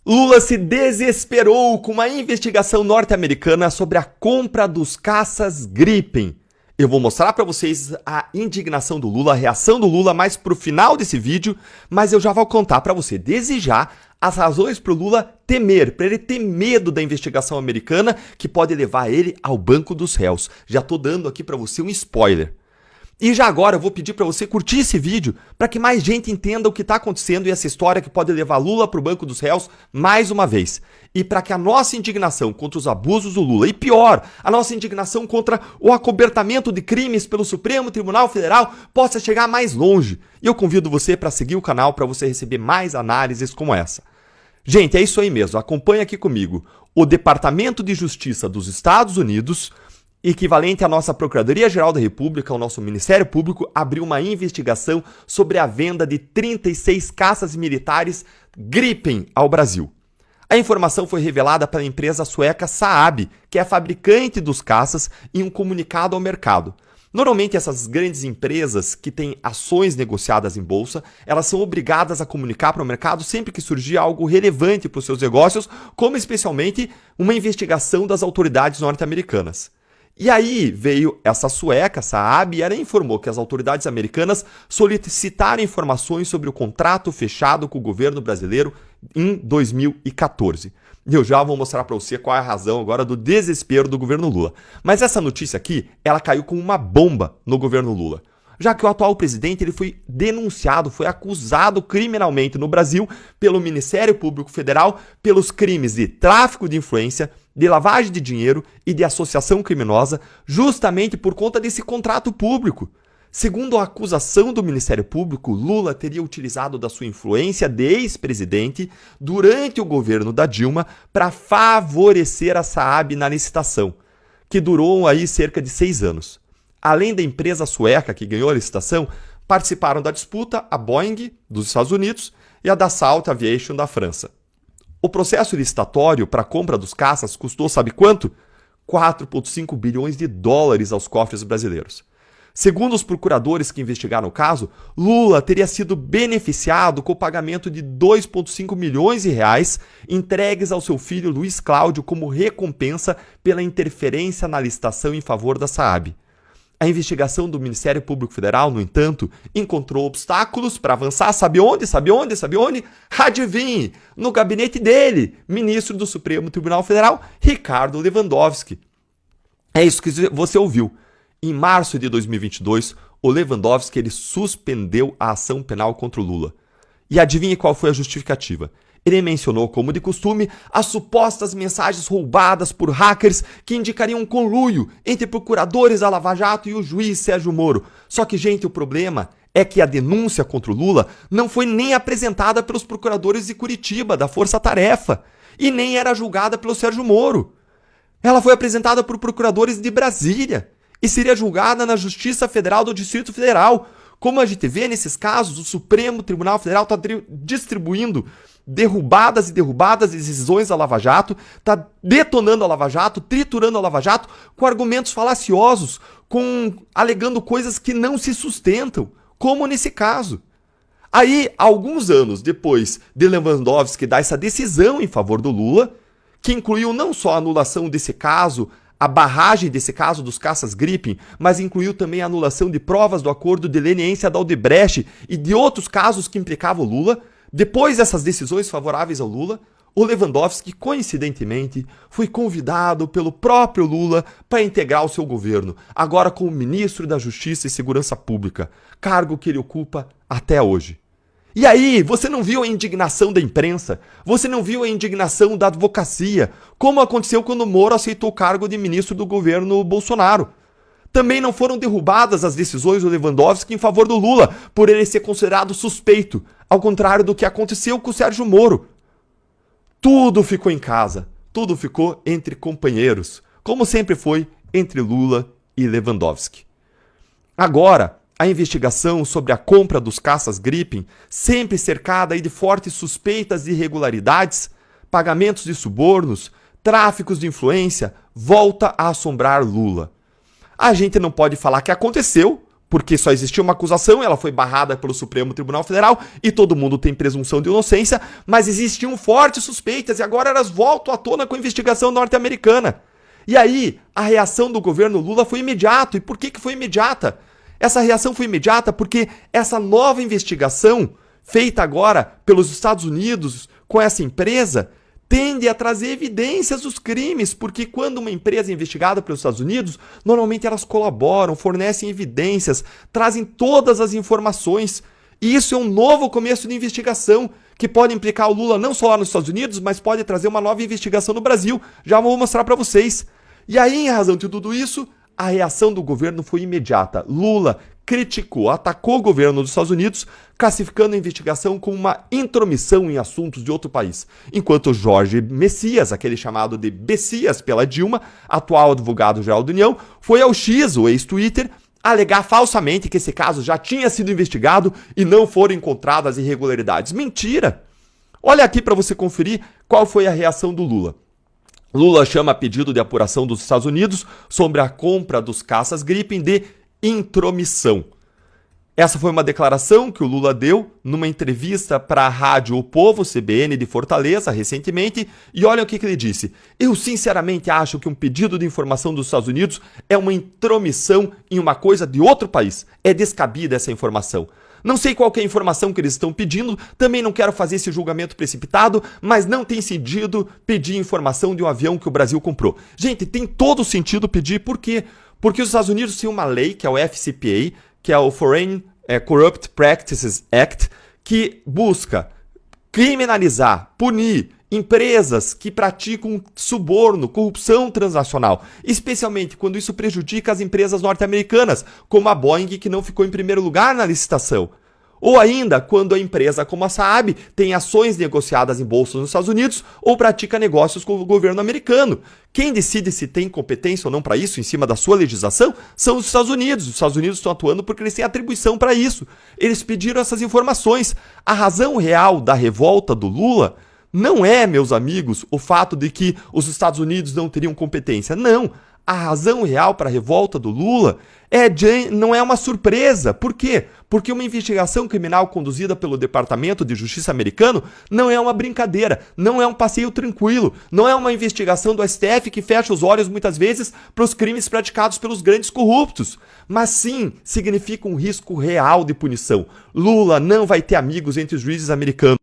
Lula se desesperou com uma investigação norte-americana sobre a compra dos caças Gripen. Eu vou mostrar para vocês a indignação do Lula, a reação do Lula mais pro final desse vídeo, mas eu já vou contar para você desde já as razões para o Lula temer, para ele ter medo da investigação americana que pode levar ele ao banco dos réus. Já tô dando aqui para você um spoiler. E já agora eu vou pedir para você curtir esse vídeo para que mais gente entenda o que está acontecendo e essa história que pode levar Lula para o banco dos réus mais uma vez. E para que a nossa indignação contra os abusos do Lula, e pior, a nossa indignação contra o acobertamento de crimes pelo Supremo Tribunal Federal possa chegar mais longe. E eu convido você para seguir o canal para você receber mais análises como essa. Gente, é isso aí mesmo, acompanha aqui comigo. O Departamento de Justiça dos Estados Unidos, equivalente à nossa Procuradoria-Geral da República, o nosso Ministério Público, abriu uma investigação sobre a venda de 36 caças militares Gripen ao Brasil. A informação foi revelada pela empresa sueca Saab, que é fabricante dos caças, em um comunicado ao mercado. Normalmente essas grandes empresas que têm ações negociadas em bolsa, elas são obrigadas a comunicar para o mercado sempre que surgir algo relevante para os seus negócios, como especialmente uma investigação das autoridades norte-americanas. E aí veio essa sueca, Saab, e ela informou que as autoridades americanas solicitaram informações sobre o contrato fechado com o governo brasileiro em 2014. E eu já vou mostrar para você qual é a razão agora do desespero do governo Lula. Mas essa notícia aqui, ela caiu como uma bomba no governo Lula. Já que o atual presidente ele foi denunciado, foi acusado criminalmente no Brasil pelo Ministério Público Federal pelos crimes de tráfico de influência, de lavagem de dinheiro e de associação criminosa, justamente por conta desse contrato público. Segundo a acusação do Ministério Público, Lula teria utilizado da sua influência de ex-presidente durante o governo da Dilma para favorecer a Saab na licitação, que durou aí cerca de 6 anos. Além da empresa sueca que ganhou a licitação, participaram da disputa a Boeing, dos Estados Unidos, e a Dassault Aviation, da França. O processo licitatório para a compra dos caças custou, sabe quanto? 4,5 bilhões de dólares aos cofres brasileiros. Segundo os procuradores que investigaram o caso, Lula teria sido beneficiado com o pagamento de 2,5 milhões de reais entregues ao seu filho Luiz Cláudio como recompensa pela interferência na licitação em favor da Saab. A investigação do Ministério Público Federal, no entanto, encontrou obstáculos para avançar. Sabe onde? Sabe onde? Sabe onde? Adivinhe! No gabinete dele, ministro do Supremo Tribunal Federal, Ricardo Lewandowski. É isso que você ouviu. Em março de 2022, o Lewandowski ele suspendeu a ação penal contra o Lula. E adivinhe qual foi a justificativa? Ele mencionou, como de costume, as supostas mensagens roubadas por hackers que indicariam um conluio entre procuradores da Lava Jato e o juiz Sérgio Moro. Só que, gente, o problema é que a denúncia contra o Lula não foi nem apresentada pelos procuradores de Curitiba, da Força Tarefa, e nem era julgada pelo Sérgio Moro. Ela foi apresentada por procuradores de Brasília e seria julgada na Justiça Federal do Distrito Federal. Como a gente vê nesses casos, o Supremo Tribunal Federal está distribuindo derrubadas e derrubadas de decisões da Lava Jato, está detonando a Lava Jato, triturando a Lava Jato com argumentos falaciosos, alegando coisas que não se sustentam, como nesse caso. Aí, alguns anos depois de Lewandowski dar essa decisão em favor do Lula, que incluiu não só a anulação desse caso, a barragem desse caso dos caças Gripen, mas incluiu também a anulação de provas do acordo de leniência da Odebrecht e de outros casos que implicavam o Lula. Depois dessas decisões favoráveis ao Lula, o Lewandowski, coincidentemente, foi convidado pelo próprio Lula para integrar o seu governo, agora como ministro da Justiça e Segurança Pública, cargo que ele ocupa até hoje. E aí, você não viu a indignação da imprensa? Você não viu a indignação da advocacia? Como aconteceu quando Moro aceitou o cargo de ministro do governo Bolsonaro? Também não foram derrubadas as decisões do Lewandowski em favor do Lula, por ele ser considerado suspeito, ao contrário do que aconteceu com o Sérgio Moro. Tudo ficou em casa, tudo ficou entre companheiros, como sempre foi entre Lula e Lewandowski. Agora, a investigação sobre a compra dos caças Gripen, sempre cercada de fortes suspeitas de irregularidades, pagamentos de subornos, tráficos de influência, volta a assombrar Lula. A gente não pode falar que aconteceu, porque só existia uma acusação, ela foi barrada pelo Supremo Tribunal Federal e todo mundo tem presunção de inocência, mas existiam fortes suspeitas e agora elas voltam à tona com a investigação norte-americana. E aí, a reação do governo Lula foi imediata. E por que foi imediata? Essa reação foi imediata porque essa nova investigação, feita agora pelos Estados Unidos com essa empresa, tende a trazer evidências dos crimes, porque quando uma empresa é investigada pelos Estados Unidos, normalmente elas colaboram, fornecem evidências, trazem todas as informações. E isso é um novo começo de investigação que pode implicar o Lula não só lá nos Estados Unidos, mas pode trazer uma nova investigação no Brasil. Já vou mostrar para vocês. E aí, em razão de tudo isso, a reação do governo foi imediata. Lula criticou, atacou o governo dos Estados Unidos, classificando a investigação como uma intromissão em assuntos de outro país. Enquanto Jorge Messias, aquele chamado de Bessias pela Dilma, atual advogado-geral da União, foi ao X, o ex-Twitter, alegar falsamente que esse caso já tinha sido investigado e não foram encontradas irregularidades. Mentira! Olha aqui para você conferir qual foi a reação do Lula. Lula chama pedido de apuração dos Estados Unidos sobre a compra dos caças Gripen de intromissão. Essa foi uma declaração que o Lula deu numa entrevista para a rádio O Povo, CBN de Fortaleza, recentemente, e olha o que ele disse. Eu sinceramente acho que um pedido de informação dos Estados Unidos é uma intromissão em uma coisa de outro país. É descabida essa informação. Não sei qual que é a informação que eles estão pedindo, também não quero fazer esse julgamento precipitado, mas não tem sentido pedir informação de um avião que o Brasil comprou. Gente, tem todo sentido pedir, por quê? Porque os Estados Unidos têm uma lei, que é o FCPA, que é o Foreign Corrupt Practices Act, que busca criminalizar, punir empresas que praticam suborno, corrupção transnacional, especialmente quando isso prejudica as empresas norte-americanas, como a Boeing, que não ficou em primeiro lugar na licitação. Ou ainda, quando a empresa como a Saab tem ações negociadas em bolsas nos Estados Unidos ou pratica negócios com o governo americano. Quem decide se tem competência ou não para isso, em cima da sua legislação, são os Estados Unidos. Os Estados Unidos estão atuando porque eles têm atribuição para isso. Eles pediram essas informações. A razão real da revolta do Lula não é, meus amigos, o fato de que os Estados Unidos não teriam competência. Não. A razão real para a revolta do Lula não é uma surpresa. Por quê? Porque uma investigação criminal conduzida pelo Departamento de Justiça americano não é uma brincadeira, não é um passeio tranquilo, não é uma investigação do STF que fecha os olhos muitas vezes para os crimes praticados pelos grandes corruptos, mas sim significa um risco real de punição. Lula não vai ter amigos entre os juízes americanos.